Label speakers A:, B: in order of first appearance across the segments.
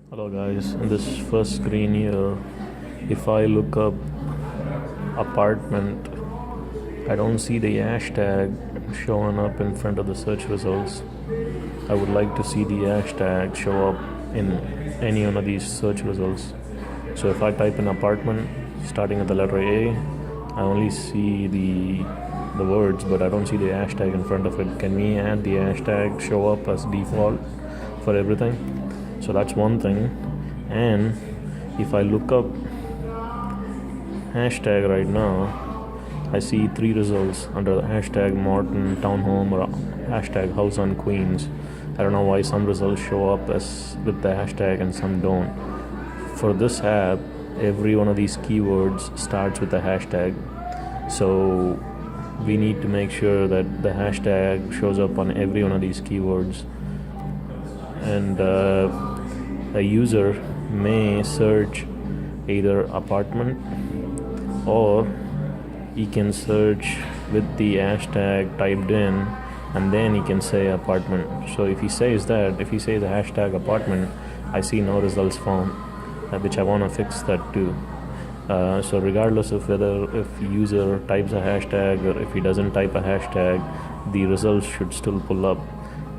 A: Hello guys, in this first screen here, if I look up apartment, I don't see the hashtag showing up in front of the search results. I would like to see the hashtag show up in any one of these search results. So if I type in apartment starting at the letter A, I only see the words, but I don't see the hashtag in front of it. Can we add the hashtag show up as default for everything? So that's one thing. And if I look up hashtag right now, I see 3 results under the hashtag Morton Townhome or hashtag House on Queens. I don't know why some results show up as with the hashtag and some don't. For this app, every one of these keywords starts with the hashtag. So we need to make sure that the hashtag shows up on every one of these keywords. And a user may search either apartment or he can search with the hashtag typed in and then he can say apartment. So if he says the hashtag apartment, I see no results found, which I want to fix that too. So regardless of whether if user types a hashtag or if he doesn't type a hashtag, the results should still pull up.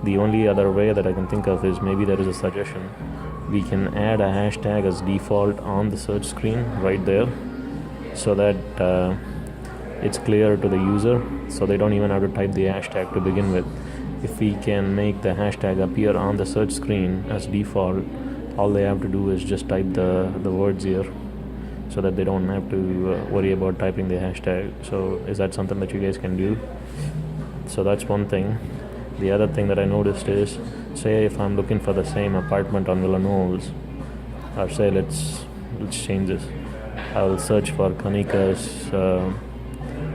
A: The only other way that I can think of is maybe there is a suggestion. We can add a hashtag as default on the search screen right there so that it's clear to the user, so they don't even have to type the hashtag to begin with. If we can make the hashtag appear on the search screen as default, all they have to do is just type the words here so that they don't have to worry about typing the hashtag. So is that something that you guys can do? So that's one thing. The other thing that I noticed is, say if I'm looking for the same apartment on Villa Knolls, or say let's change this. I will search for Kanika's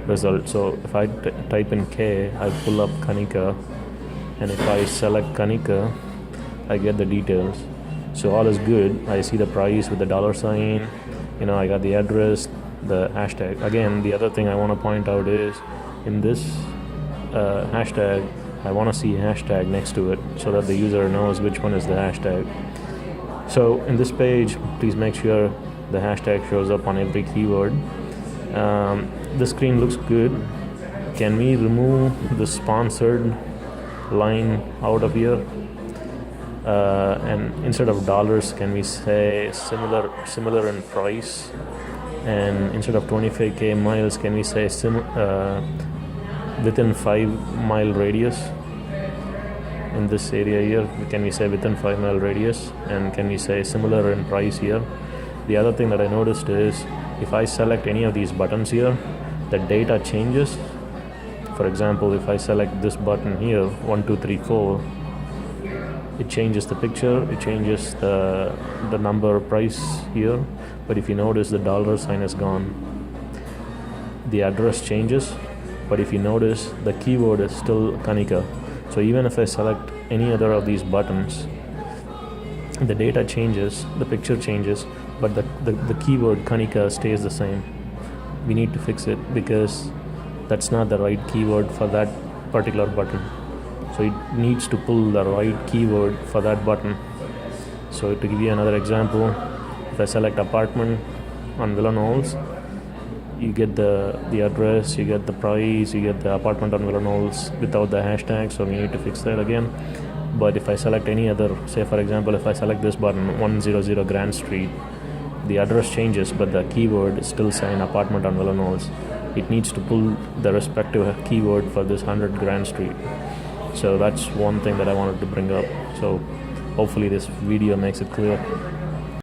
A: result. So if I type in K, I pull up Kanika, and if I select Kanika, I get the details. So all is good. I see the price with the $sign. I got the address, the hashtag. Again, the other thing I want to point out is in this hashtag, I want to see hashtag next to it so that the user knows which one is the hashtag. So in this page, please make sure the hashtag shows up on every keyword. The screen looks good. Can we remove the sponsored line out of here? And instead of dollars, can we say similar in price? And instead of 25k miles, can we say within 5-mile radius? In this area here, can we say within 5-mile radius? And can we say similar in price here? The other thing that I noticed is if I select any of these buttons here, the data changes. For example, if I select this button here, 1 2 3 4, it changes the picture, it changes the number price here, but if you notice the $sign is gone. The address changes, but if you notice the keyword is still Kanika. So even if I select any other of these buttons, the data changes, the picture changes, but the keyword Kanika stays the same. We need to fix it because that's not the right keyword for that particular button. So it needs to pull the right keyword for that button. So to give you another example, if I select apartment on Villa Knolls, you get the address, you get the price, you get the apartment on Villa Knolls without the hashtag, so we need to fix that again. But if I select any other, say for example, if I select this button, 100 Grand Street, the address changes, but the keyword is still saying apartment on Villa Knolls. It needs to pull the respective keyword for this 100 Grand Street. So that's one thing that I wanted to bring up. So hopefully this video makes it clear.